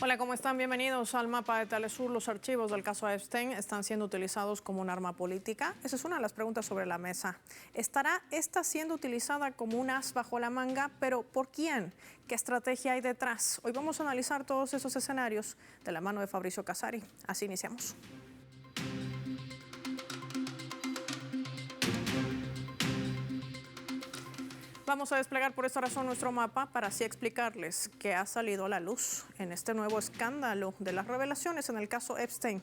Hola, ¿cómo están? Bienvenidos al mapa de Telesur. Los archivos del caso Epstein están siendo utilizados como un arma política. Esa es una de las preguntas sobre la mesa. ¿Estará esta siendo utilizada como un as bajo la manga? ¿Pero por quién? ¿Qué estrategia hay detrás? Hoy vamos a analizar todos esos escenarios de la mano de Fabricio Casari. Así iniciamos. Vamos a desplegar por esta razón nuestro mapa para así explicarles qué ha salido a la luz en este nuevo escándalo de las revelaciones en el caso Epstein.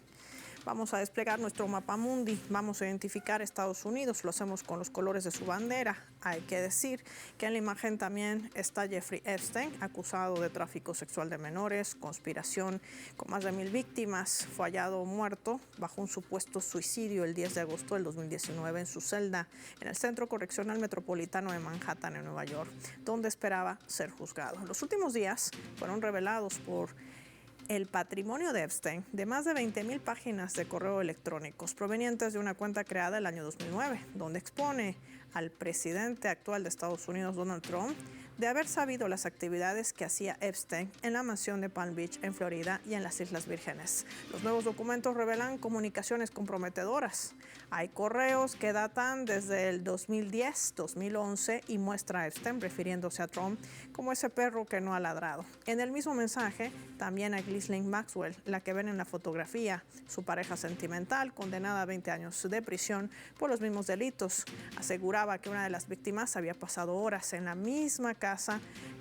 Vamos a desplegar nuestro mapa mundi, vamos a identificar Estados Unidos, lo hacemos con los colores de su bandera. Hay que decir que en la imagen también está Jeffrey Epstein, acusado de tráfico sexual de menores, conspiración con más de 1000 víctimas, fue hallado muerto bajo un supuesto suicidio el 10 de agosto del 2019 en su celda en el Centro Correccional Metropolitano de Manhattan, en Nueva York, donde esperaba ser juzgado. Los últimos días fueron revelados por el patrimonio de Epstein de más de 20,000 páginas de correo electrónicos provenientes de una cuenta creada el año 2009, donde expone al presidente actual de Estados Unidos, Donald Trump, de haber sabido las actividades que hacía Epstein en la mansión de Palm Beach, en Florida, y en las Islas Vírgenes. Los nuevos documentos revelan comunicaciones comprometedoras. Hay correos que datan desde el 2010, 2011 y muestra a Epstein refiriéndose a Trump como ese perro que no ha ladrado. En el mismo mensaje, también a Ghislaine Maxwell, la que ven en la fotografía, su pareja sentimental, condenada a 20 años de prisión por los mismos delitos. Aseguraba que una de las víctimas había pasado horas en la misma casa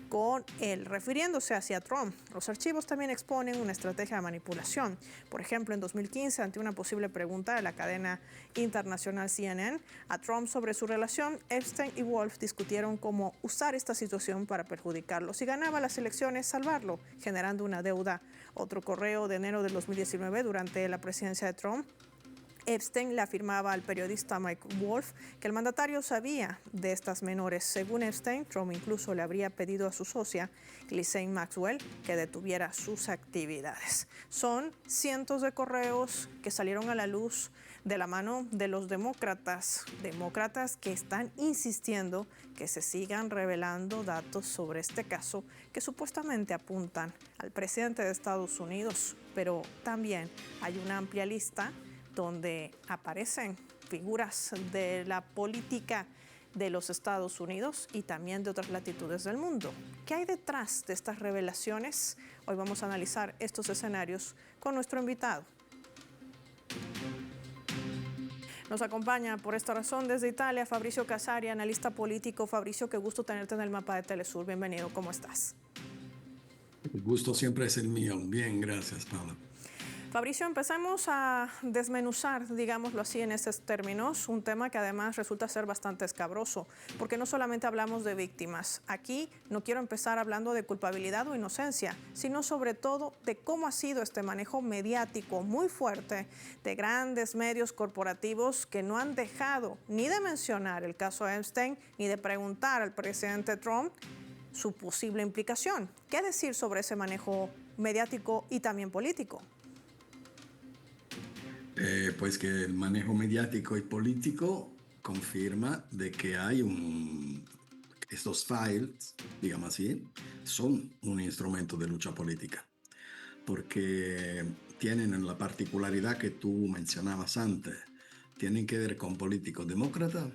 con él, refiriéndose hacia Trump. Los archivos también exponen una estrategia de manipulación. Por ejemplo, en 2015, ante una posible pregunta de la cadena internacional CNN a Trump sobre su relación, Epstein y Wolf discutieron cómo usar esta situación para perjudicarlo. Si ganaba las elecciones, salvarlo, generando una deuda. Otro correo de enero del 2019, durante la presidencia de Trump, Epstein le afirmaba al periodista Mike Wolf que el mandatario sabía de estas menores. Según Epstein, Trump incluso le habría pedido a su socia, Ghislaine Maxwell, que detuviera sus actividades. Son cientos de correos que salieron a la luz de la mano de los demócratas que están insistiendo que se sigan revelando datos sobre este caso que supuestamente apuntan al presidente de Estados Unidos, pero también hay una amplia lista donde aparecen figuras de la política de los Estados Unidos y también de otras latitudes del mundo. ¿Qué hay detrás de estas revelaciones? Hoy vamos a analizar estos escenarios con nuestro invitado. Nos acompaña por esta razón desde Italia Fabricio Casari, analista político. Fabricio, qué gusto tenerte en el mapa de Telesur. Bienvenido, ¿cómo estás? El gusto siempre es el mío. Bien, gracias, Paula. Fabricio, empecemos a desmenuzar, digámoslo así, en esos términos, un tema que además resulta ser bastante escabroso, porque no solamente hablamos de víctimas. Aquí no quiero empezar hablando de culpabilidad o inocencia, sino sobre todo de cómo ha sido este manejo mediático muy fuerte de grandes medios corporativos que no han dejado ni de mencionar el caso Epstein, ni de preguntar al presidente Trump su posible implicación. ¿Qué decir sobre ese manejo mediático y también político? Pues que el manejo mediático y político confirma de que estos files, digamos así, son un instrumento de lucha política, porque tienen la particularidad que tú mencionabas antes, tienen que ver con políticos demócratas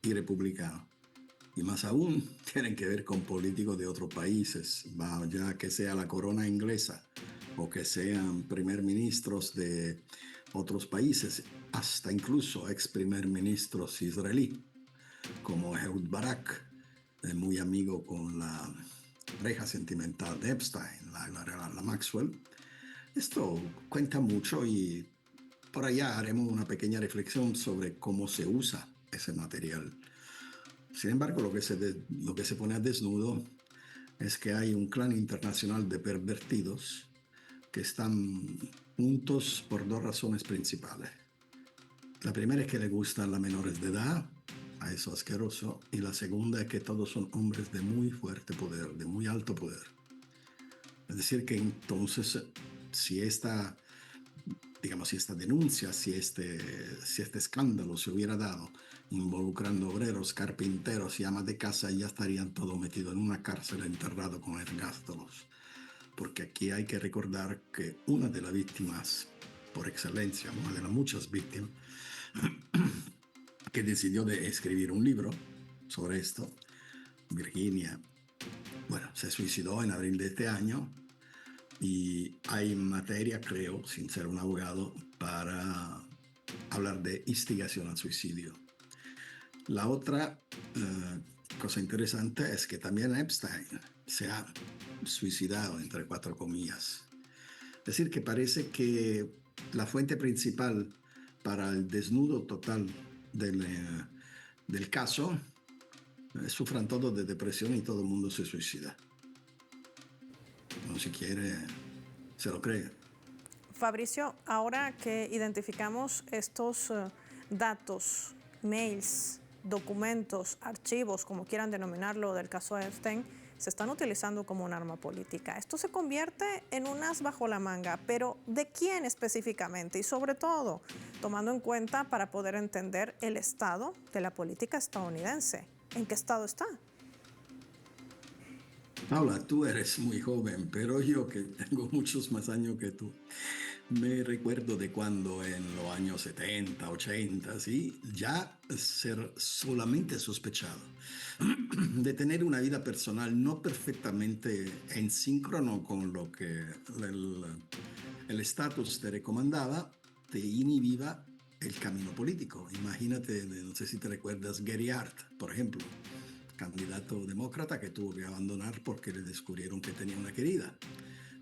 y republicanos. Y más aún, tienen que ver con políticos de otros países, ya que sea la corona inglesa o que sean primer ministros de otros países, hasta incluso ex primer ministros israelí, como Ehud Barak, muy amigo con la pareja sentimental de Epstein, la Maxwell. Esto cuenta mucho y por allá haremos una pequeña reflexión sobre cómo se usa ese material. Sin embargo, lo que se pone a desnudo es que hay un clan internacional de pervertidos que están juntos por dos razones principales. La primera es que le gustan las menores de edad, a eso asqueroso, y la segunda es que todos son hombres de muy fuerte poder, de muy alto poder. Es decir, que entonces, si esta denuncia, si este escándalo se hubiera dado involucrando obreros, carpinteros y amas de casa, ya estarían todos metidos en una cárcel enterrados con el gas de los porque aquí hay que recordar que una de las víctimas por excelencia, una de las muchas víctimas, que decidió de escribir un libro sobre esto, Virginia, bueno, se suicidó en abril de este año y hay materia, creo, sin ser un abogado, para hablar de instigación al suicidio. La otra cosa interesante es que también Epstein se ha suicidado, entre cuatro comillas. Es decir, que parece que la fuente principal para el desnudo total del caso sufran todos de depresión y todo el mundo se suicida. No si quiere, se lo cree. Fabricio, ahora que identificamos estos datos, mails, documentos, archivos, como quieran denominarlo, del caso Epstein, se están utilizando como un arma política. Esto se convierte en un as bajo la manga, pero ¿de quién específicamente? Y sobre todo, tomando en cuenta para poder entender el estado de la política estadounidense. ¿En qué estado está? Paula, tú eres muy joven, pero yo que tengo muchos más años que tú, me recuerdo de cuando en los años 70, 80, ¿sí? Ya ser solamente sospechado de tener una vida personal no perfectamente en síncrono con lo que el estatus te recomendaba, te inhibía el camino político. Imagínate, no sé si te recuerdas, Gary Hart, por ejemplo, candidato demócrata que tuvo que abandonar porque le descubrieron que tenía una querida.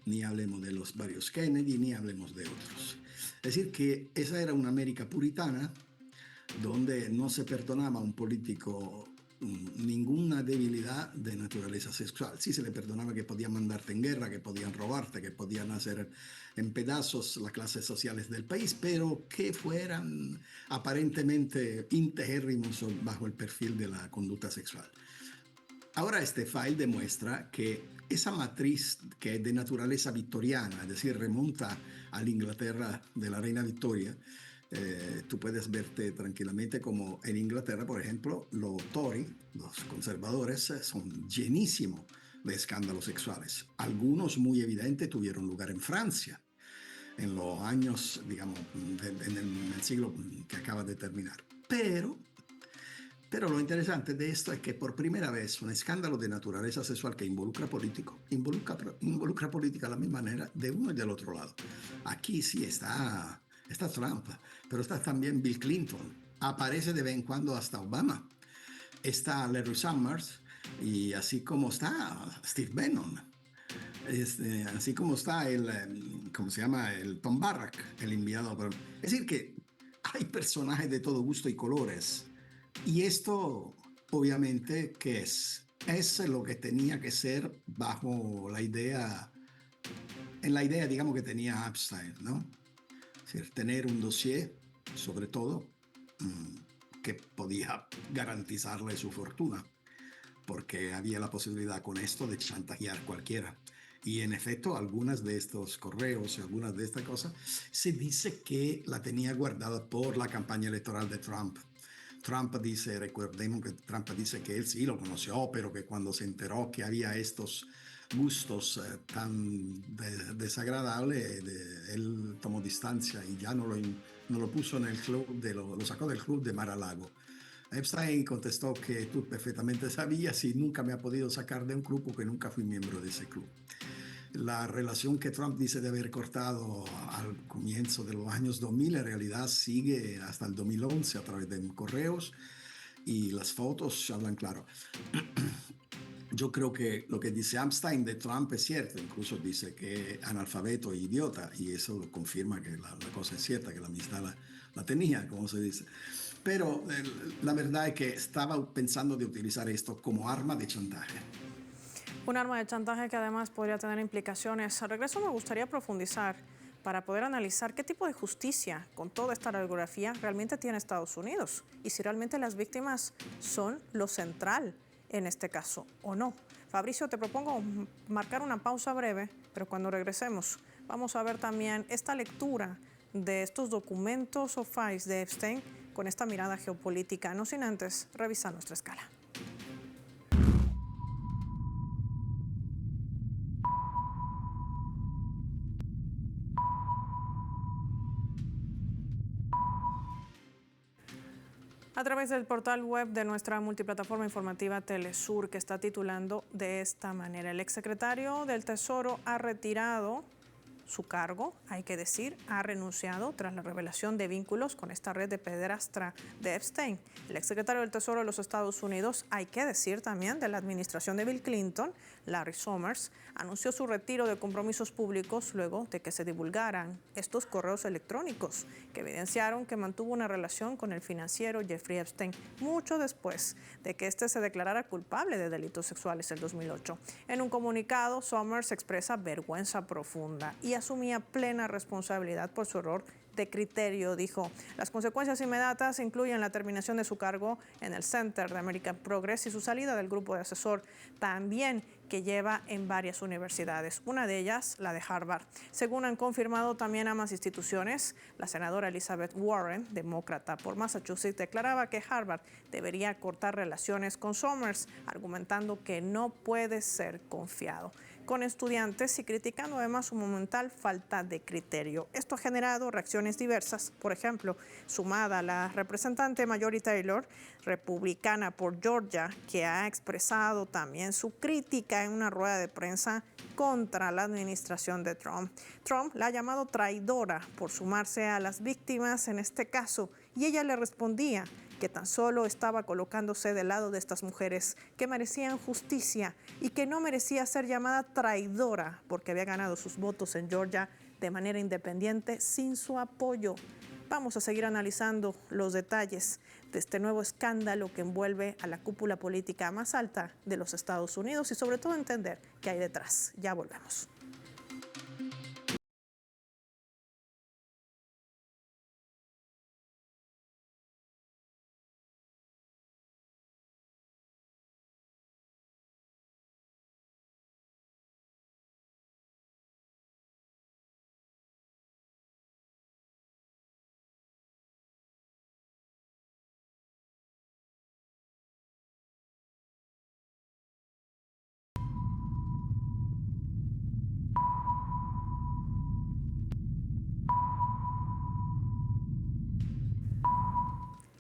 Ni hablemos de los varios Kennedy, ni hablemos de otros. Es decir, que esa era una América puritana donde no se perdonaba a un político ninguna debilidad de naturaleza sexual. Sí se le perdonaba que podían mandarte en guerra, que podían robarte, que podían hacer en pedazos las clases sociales del país, pero que fueran aparentemente integérrimos bajo el perfil de la conducta sexual. Ahora este file demuestra que esa matriz que es de naturaleza victoriana, es decir, remonta a la Inglaterra de la reina Victoria, tú puedes verte tranquilamente como en Inglaterra, por ejemplo, los Tory, los conservadores, son llenísimos de escándalos sexuales. Algunos muy evidentes tuvieron lugar en Francia, en los años, digamos, en el siglo que acaba de terminar. Pero lo interesante de esto es que por primera vez un escándalo de naturaleza sexual que involucra político, involucra política de la misma manera de uno y del otro lado. Aquí sí está Trump, pero está también Bill Clinton. Aparece de vez en cuando hasta Obama. Está Larry Summers y así como está Steve Bannon. Así como está ¿cómo se llama? El Tom Barrack, el enviado. Es decir, que hay personajes de todo gusto y colores. Y esto, obviamente, ¿qué es? Es lo que tenía que ser bajo la idea, digamos, que tenía Epstein, ¿no? Es decir, tener un dossier, sobre todo, que podía garantizarle su fortuna, porque había la posibilidad con esto de chantajear cualquiera. Y en efecto, algunas de estos correos y algunas de estas cosas se dice que la tenía guardada por la campaña electoral de Trump. Trump dice, recordemos que Trump dice que él sí lo conoció, pero que cuando se enteró que había estos gustos tan desagradables, él tomó distancia y ya no lo puso en el club, lo sacó del club de Mar-a-Lago. Epstein contestó que tú perfectamente sabías y nunca me ha podido sacar de un club porque nunca fui miembro de ese club. La relación que Trump dice de haber cortado al comienzo de los años 2000 en realidad sigue hasta el 2011 a través de correos y las fotos hablan claro. Yo creo que lo que dice Epstein de Trump es cierto, incluso dice que es analfabeto e idiota y eso confirma que la cosa es cierta, que la amistad la tenía, como se dice. Pero la verdad es que estaba pensando de utilizar esto como arma de chantaje. Un arma de chantaje que además podría tener implicaciones. Al regreso me gustaría profundizar para poder analizar qué tipo de justicia con toda esta radiografía realmente tiene Estados Unidos y si realmente las víctimas son lo central en este caso o no. Fabricio, te propongo marcar una pausa breve, pero cuando regresemos vamos a ver también esta lectura de estos documentos o files de Epstein con esta mirada geopolítica, no sin antes revisar nuestra escala. A través del portal web de nuestra multiplataforma informativa Telesur, que está titulando de esta manera: el exsecretario del Tesoro ha retirado su cargo, hay que decir, ha renunciado tras la revelación de vínculos con esta red de pederastra de Epstein. El exsecretario del Tesoro de los Estados Unidos, hay que decir también de la administración de Bill Clinton, Larry Summers, anunció su retiro de compromisos públicos luego de que se divulgaran estos correos electrónicos que evidenciaron que mantuvo una relación con el financiero Jeffrey Epstein mucho después de que éste se declarara culpable de delitos sexuales en 2008. En un comunicado, Summers expresa vergüenza profunda y asumía plena responsabilidad por su error de criterio. Dijo: las consecuencias inmediatas incluyen la terminación de su cargo en el Center de American Progress y su salida del grupo de asesor, también que lleva en varias universidades, una de ellas la de Harvard. Según han confirmado también ambas instituciones, la senadora Elizabeth Warren, demócrata por Massachusetts, declaraba que Harvard debería cortar relaciones con Summers, argumentando que no puede ser confiado con estudiantes y criticando además su monumental falta de criterio. Esto ha generado reacciones diversas. Por ejemplo, sumada a la representante Marjorie Taylor, republicana por Georgia, que ha expresado también su crítica en una rueda de prensa contra la administración de Trump. Trump la ha llamado traidora por sumarse a las víctimas en este caso, y ella le respondía que tan solo estaba colocándose del lado de estas mujeres que merecían justicia y que no merecía ser llamada traidora porque había ganado sus votos en Georgia de manera independiente sin su apoyo. Vamos a seguir analizando los detalles de este nuevo escándalo que envuelve a la cúpula política más alta de los Estados Unidos y sobre todo entender qué hay detrás. Ya volvemos.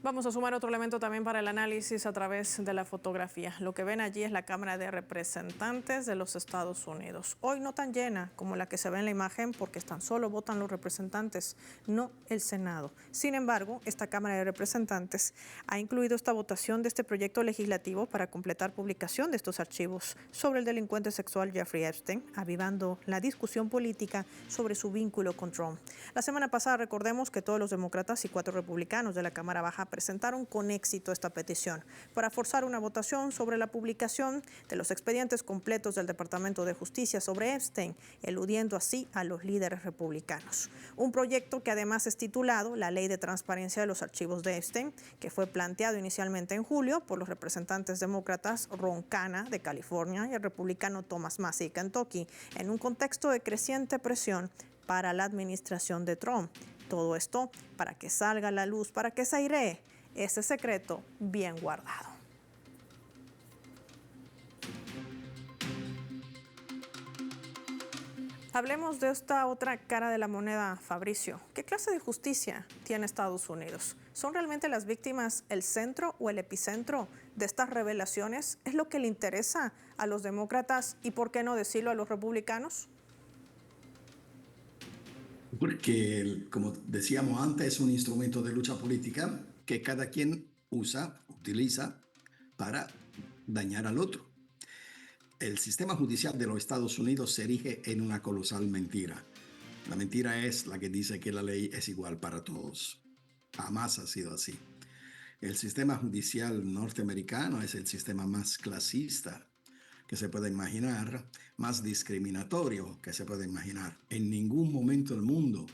Vamos a sumar otro elemento también para el análisis a través de la fotografía. Lo que ven allí es la Cámara de Representantes de los Estados Unidos. Hoy no tan llena como la que se ve en la imagen porque tan solo votan los representantes, no el Senado. Sin embargo, esta Cámara de Representantes ha incluido esta votación de este proyecto legislativo para completar publicación de estos archivos sobre el delincuente sexual Jeffrey Epstein, avivando la discusión política sobre su vínculo con Trump. La semana pasada recordemos que todos los demócratas y 4 republicanos de la Cámara Baja presentaron con éxito esta petición para forzar una votación sobre la publicación de los expedientes completos del Departamento de Justicia sobre Epstein, eludiendo así a los líderes republicanos. Un proyecto que además es titulado la Ley de Transparencia de los Archivos de Epstein, que fue planteado inicialmente en julio por los representantes demócratas Ron Khanna de California y el republicano Thomas Massie de Kentucky, en un contexto de creciente presión para la administración de Trump. Todo esto para que salga a la luz, para que se airee ese secreto bien guardado. Hablemos de esta otra cara de la moneda, Fabricio. ¿Qué clase de justicia tiene Estados Unidos? ¿Son realmente las víctimas el centro o el epicentro de estas revelaciones? ¿Es lo que le interesa a los demócratas y, por qué no decirlo, a los republicanos? Porque, como decíamos antes, es un instrumento de lucha política que cada quien utiliza para dañar al otro. El sistema judicial de los Estados Unidos se erige en una colosal mentira. La mentira es la que dice que la ley es igual para todos. Jamás ha sido así. El sistema judicial norteamericano es el sistema más clasista que se puede imaginar, más discriminatorio que se puede imaginar. En ningún momento del mundo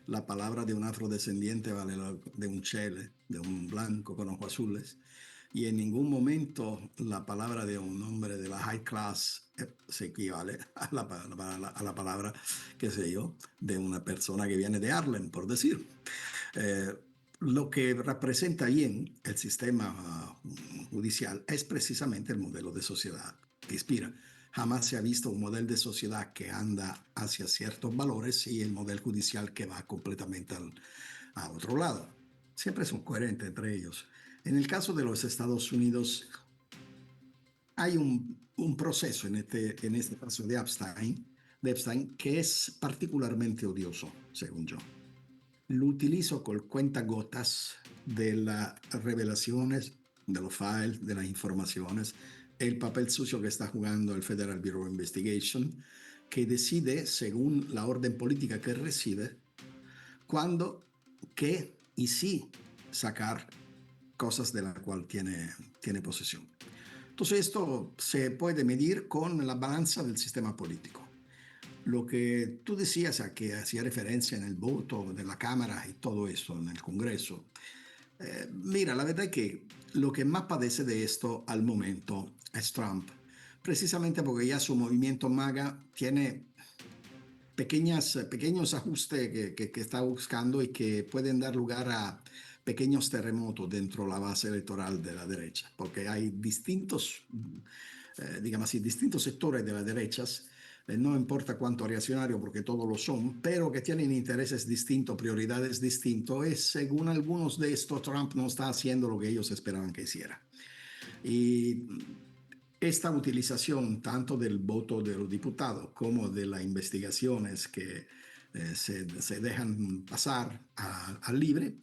la palabra de un afrodescendiente vale la de un chele, de un blanco con ojos azules, y en ningún momento la palabra de un hombre de la high class se equivale a la palabra, qué sé yo, de una persona que viene de Harlem, por decir. Lo que representa bien el sistema judicial es precisamente el modelo de sociedad que inspira. Jamás se ha visto un modelo de sociedad que anda hacia ciertos valores y el modelo judicial que va completamente a otro lado. Siempre son coherentes entre ellos. En el caso de los Estados Unidos, hay un proceso en este caso de Epstein que es particularmente odioso, según yo. Lo utilizo con cuentagotas de las revelaciones, de los files, de las informaciones, el papel sucio que está jugando el Federal Bureau of Investigation, que decide, según la orden política que recibe, cuándo, qué y si sacar cosas de la cual tiene posesión. Entonces esto se puede medir con la balanza del sistema político. Lo que tú decías, a que hacía referencia en el voto de la Cámara y todo eso en el Congreso, mira, la verdad es que lo que más padece de esto al momento es Trump, precisamente porque ya su movimiento MAGA tiene pequeños ajustes que está buscando y que pueden dar lugar a pequeños terremotos dentro de la base electoral de la derecha, porque hay distintos, digamos así, distintos sectores de las derechas, no importa cuánto reaccionario, porque todos lo son, pero que tienen intereses distintos, prioridades distintos, y según algunos de estos, Trump no está haciendo lo que ellos esperaban que hiciera. Y esta utilización tanto del voto de los diputados como de las investigaciones que se dejan pasar al libre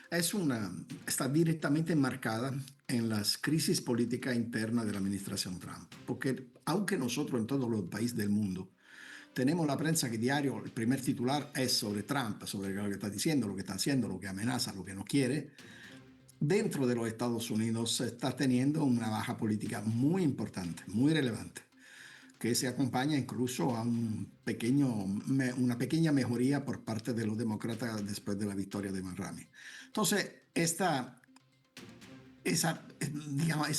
está directamente enmarcada en las crisis políticas internas de la administración Trump. Porque aunque nosotros en todos los países del mundo tenemos la prensa que diario, el primer titular es sobre Trump, sobre lo que está diciendo, lo que está haciendo, lo que amenaza, lo que no quiere, dentro de los Estados Unidos se está teniendo una baja política muy importante, muy relevante, que se acompaña incluso a una pequeña mejoría por parte de los demócratas después de la victoria de Mitt Romney. Entonces, esa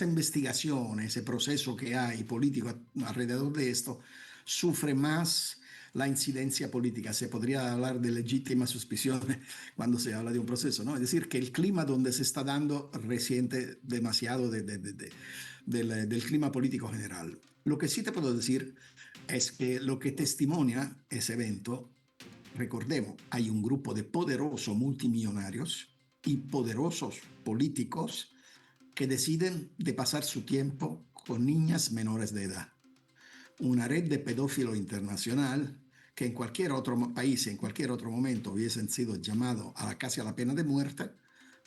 investigación, ese proceso que hay político alrededor de esto, sufre más la incidencia política. Se podría hablar de legítimas suspiciones cuando se habla de un proceso, ¿no? Es decir, que el clima donde se está dando resiente demasiado del clima político general. Lo que sí te puedo decir es que lo que testimonia ese evento, recordemos, hay un grupo de poderosos multimillonarios y poderosos políticos que deciden de pasar su tiempo con niñas menores de edad. Una red de pedófilos internacional que en cualquier otro país, en cualquier otro momento hubiesen sido llamados casi a la pena de muerte,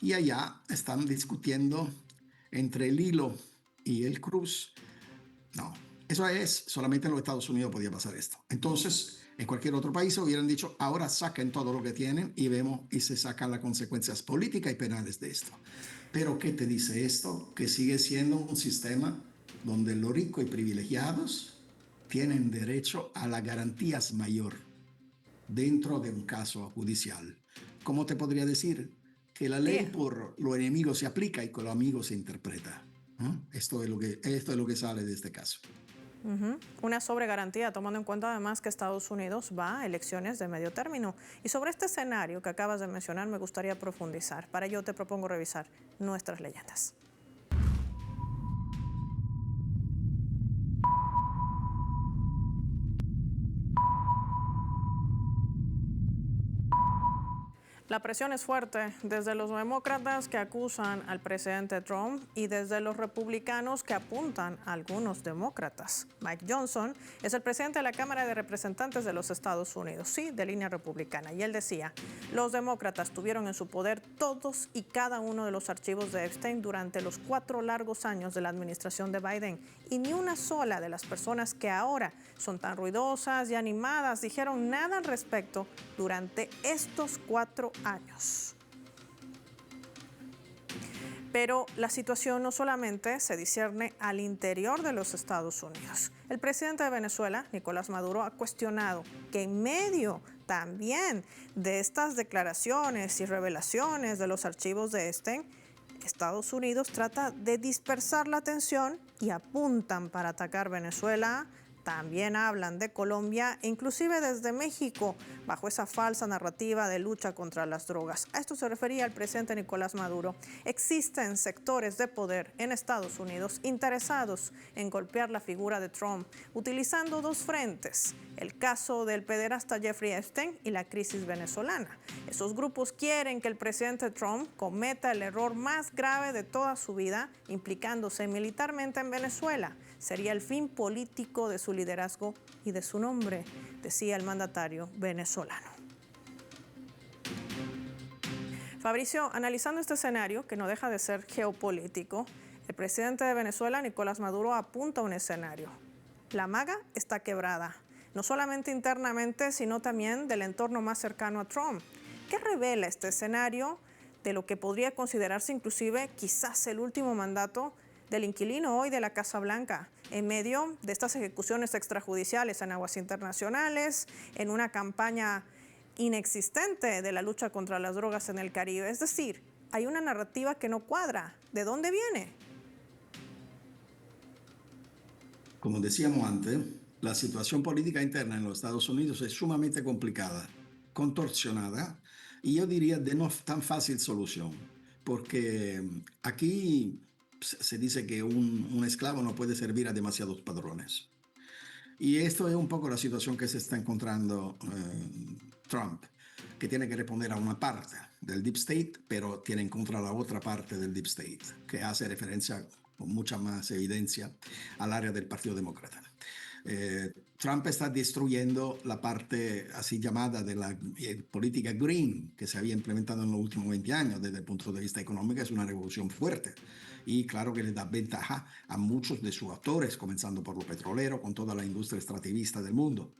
y allá están discutiendo entre el hilo y el cruz. No, eso es, solamente en los Estados Unidos podía pasar esto. Entonces, en cualquier otro país hubieran dicho, ahora saquen todo lo que tienen y vemos y se sacan las consecuencias políticas y penales de esto. Pero ¿qué te dice esto? Que sigue siendo un sistema donde los ricos y privilegiados tienen derecho a las garantías mayor dentro de un caso judicial. ¿Cómo te podría decir? Que la ley por los enemigos se aplica y con los amigos se interpreta. Esto es lo que sale de este caso. Una sobregarantía, tomando en cuenta además que Estados Unidos va a elecciones de medio término. Y sobre este escenario que acabas de mencionar, me gustaría profundizar. Para ello te propongo revisar nuestras leyendas. La presión es fuerte desde los demócratas que acusan al presidente Trump y desde los republicanos que apuntan a algunos demócratas. Mike Johnson es el presidente de la Cámara de Representantes de los Estados Unidos, sí, de línea republicana, y él decía, los demócratas tuvieron en su poder todos y cada uno de los archivos de Epstein durante los 4 largos años de la administración de Biden, y ni una sola de las personas que ahora son tan ruidosas y animadas dijeron nada al respecto durante estos 4 años. Pero la situación no solamente se discierne al interior de los Estados Unidos. El presidente de Venezuela, Nicolás Maduro, ha cuestionado que en medio también de estas declaraciones y revelaciones de los archivos de Epstein, Estados Unidos trata de dispersar la atención y apuntan para atacar Venezuela También hablan de Colombia e inclusive desde México, bajo esa falsa narrativa de lucha contra las drogas. A esto se refería el presidente Nicolás Maduro. Existen sectores de poder en Estados Unidos interesados en golpear la figura de Trump, utilizando dos frentes: el caso del pederasta Jeffrey Epstein y la crisis venezolana. Esos grupos quieren que el presidente Trump cometa el error más grave de toda su vida, implicándose militarmente en Venezuela. Sería el fin político de su liderazgo y de su nombre, decía el mandatario venezolano. Fabricio, analizando este escenario, que no deja de ser geopolítico, el presidente de Venezuela, Nicolás Maduro, apunta a un escenario. La maga está quebrada, no solamente internamente, sino también del entorno más cercano a Trump. ¿Qué revela este escenario de lo que podría considerarse inclusive quizás el último mandato del inquilino hoy de la Casa Blanca, en medio de estas ejecuciones extrajudiciales en aguas internacionales, en una campaña inexistente de la lucha contra las drogas en el Caribe? Es decir, hay una narrativa que no cuadra. ¿De dónde viene? Como decíamos antes, la situación política interna en los Estados Unidos es sumamente complicada, contorsionada y yo diría de no tan fácil solución, porque aquí se dice que un esclavo no puede servir a demasiados padrones. Y esto es un poco la situación que se está encontrando Trump, que tiene que responder a una parte del Deep State, pero tiene en contra la otra parte del Deep State, que hace referencia con mucha más evidencia al área del Partido Demócrata. Trump está destruyendo la parte así llamada de la política green que se había implementado en los últimos 20 años. Desde el punto de vista económico es una revolución fuerte y claro que le da ventaja a muchos de sus actores, comenzando por los petroleros, con toda la industria extractivista del mundo.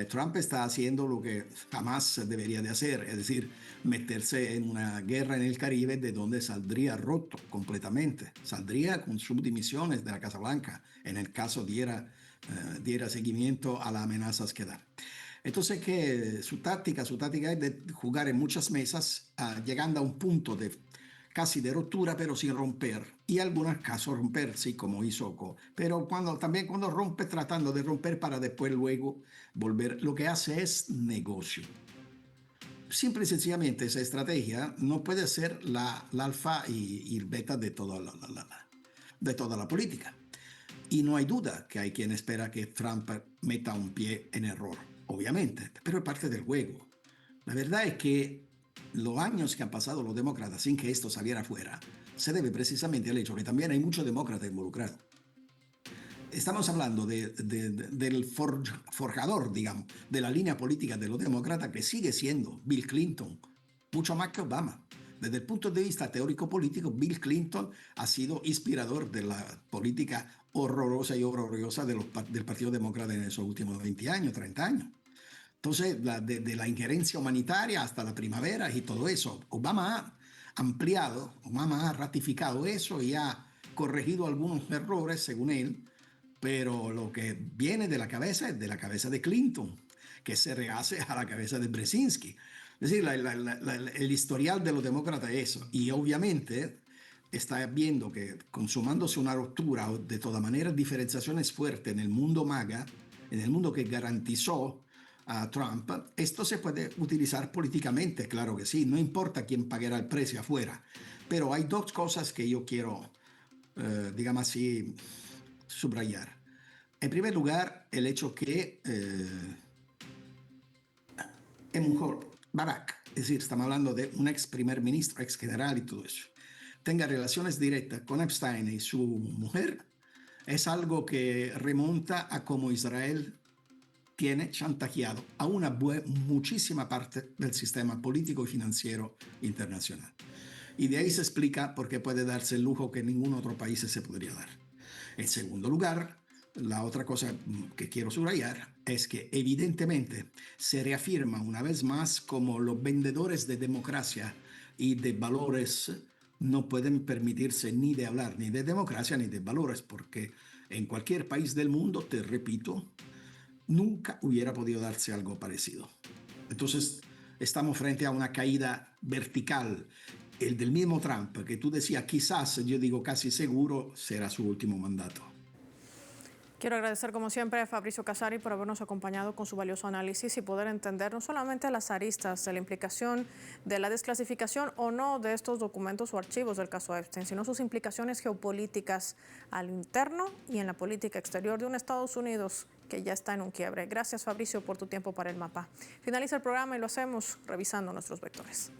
Trump está haciendo lo que jamás debería de hacer, es decir, meterse en una guerra en el Caribe de donde saldría roto completamente, saldría con subdimisiones de la Casa Blanca en el caso diera seguimiento a las amenazas que da. Entonces, que su táctica es de jugar en muchas mesas, llegando a un punto de casi de ruptura, pero sin romper. Y en algunos casos romper, sí, como hizo. Pero también cuando rompe, tratando de romper para después luego volver, lo que hace es negocio. Simple y sencillamente esa estrategia no puede ser la alfa y el beta de toda la política. Y no hay duda que hay quien espera que Trump meta un pie en error, obviamente, pero es parte del juego. La verdad es que los años que han pasado los demócratas sin que esto saliera afuera se debe precisamente al hecho que también hay muchos demócratas involucrados. Estamos hablando del forjador, digamos, de la línea política de los demócratas, que sigue siendo Bill Clinton, mucho más que Obama. Desde el punto de vista teórico-político, Bill Clinton ha sido inspirador de la política horrorosa y horrorosa del Partido Demócrata en esos últimos 20 años, 30 años. Entonces, de la injerencia humanitaria hasta la primavera y todo eso, Obama ha ampliado, Obama ha ratificado eso y ha corregido algunos errores, según él, pero lo que viene de la cabeza es de la cabeza de Clinton, que se rehace a la cabeza de Brzezinski. Es decir, el historial de los demócratas es eso. Y obviamente está viendo que consumándose una ruptura o de todas maneras diferenciaciones fuertes en el mundo MAGA, en el mundo que garantizó a Trump, esto se puede utilizar políticamente, claro que sí, no importa quién pagará el precio afuera. Pero hay dos cosas que yo quiero, digamos así, subrayar. En primer lugar, el hecho que es mejor Barack, es decir, estamos hablando de un ex primer ministro, ex general y todo eso, tenga relaciones directas con Epstein y su mujer, es algo que remonta a cómo Israel tiene chantajeado a una muchísima parte del sistema político y financiero internacional. Y de ahí se explica por qué puede darse el lujo que ningún otro país se podría dar. En segundo lugar, la otra cosa que quiero subrayar es que evidentemente se reafirma una vez más como los vendedores de democracia y de valores no pueden permitirse ni de hablar ni de democracia ni de valores, porque en cualquier país del mundo, te repito, nunca hubiera podido darse algo parecido. Entonces, estamos frente a una caída vertical. El del mismo Trump, que tú decías, quizás, yo digo casi seguro, será su último mandato. Quiero agradecer como siempre a Fabricio Casari por habernos acompañado con su valioso análisis y poder entender no solamente las aristas de la implicación de la desclasificación o no de estos documentos o archivos del caso Epstein, sino sus implicaciones geopolíticas al interno y en la política exterior de un Estados Unidos que ya está en un quiebre. Gracias, Fabricio, por tu tiempo para el mapa. Finaliza el programa y lo hacemos revisando nuestros vectores.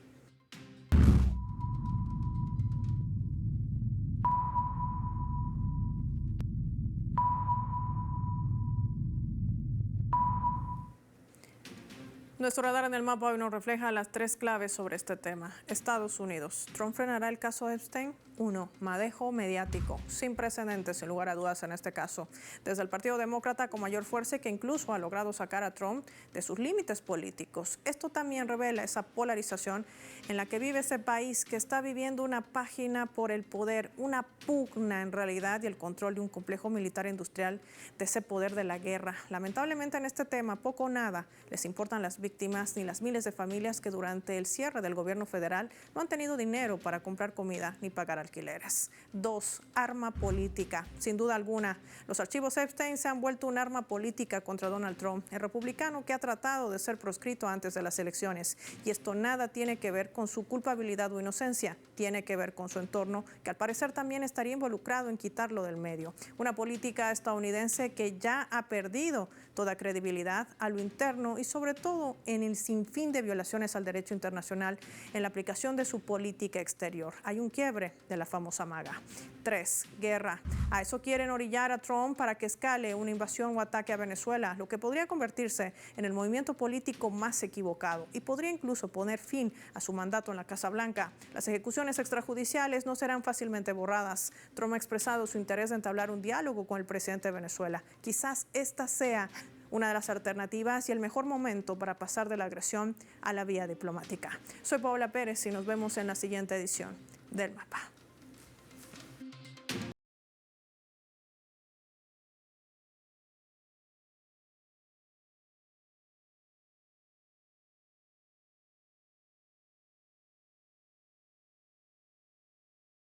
Nuestro radar en el mapa hoy nos refleja las tres claves sobre este tema. Estados Unidos. ¿Trump frenará el caso Epstein? 1. Manejo mediático, sin precedentes, sin lugar a dudas en este caso. Desde el Partido Demócrata con mayor fuerza y que incluso ha logrado sacar a Trump de sus límites políticos. Esto también revela esa polarización en la que vive ese país que está viviendo una página por el poder, una pugna en realidad y el control de un complejo militar industrial de ese poder de la guerra. Lamentablemente en este tema poco o nada les importan las víctimas ni las miles de familias que durante el cierre del gobierno federal no han tenido dinero para comprar comida ni pagar alquileres. 2. Arma política. Sin duda alguna, los archivos Epstein se han vuelto un arma política contra Donald Trump, el republicano que ha tratado de ser proscrito antes de las elecciones. Y esto nada tiene que ver con su culpabilidad o inocencia, tiene que ver con su entorno, que al parecer también estaría involucrado en quitarlo del medio. Una política estadounidense que ya ha perdido toda credibilidad a lo interno y sobre todo en el sinfín de violaciones al derecho internacional en la aplicación de su política exterior. Hay un quiebre de la famosa MAGA. 3. Guerra. A eso quieren orillar a Trump para que escale una invasión o ataque a Venezuela, lo que podría convertirse en el movimiento político más equivocado y podría incluso poner fin a su mandato en la Casa Blanca. Las ejecuciones extrajudiciales no serán fácilmente borradas. Trump ha expresado su interés de entablar un diálogo con el presidente de Venezuela. Quizás esta sea una de las alternativas y el mejor momento para pasar de la agresión a la vía diplomática. Soy Paola Pérez y nos vemos en la siguiente edición del Mapa.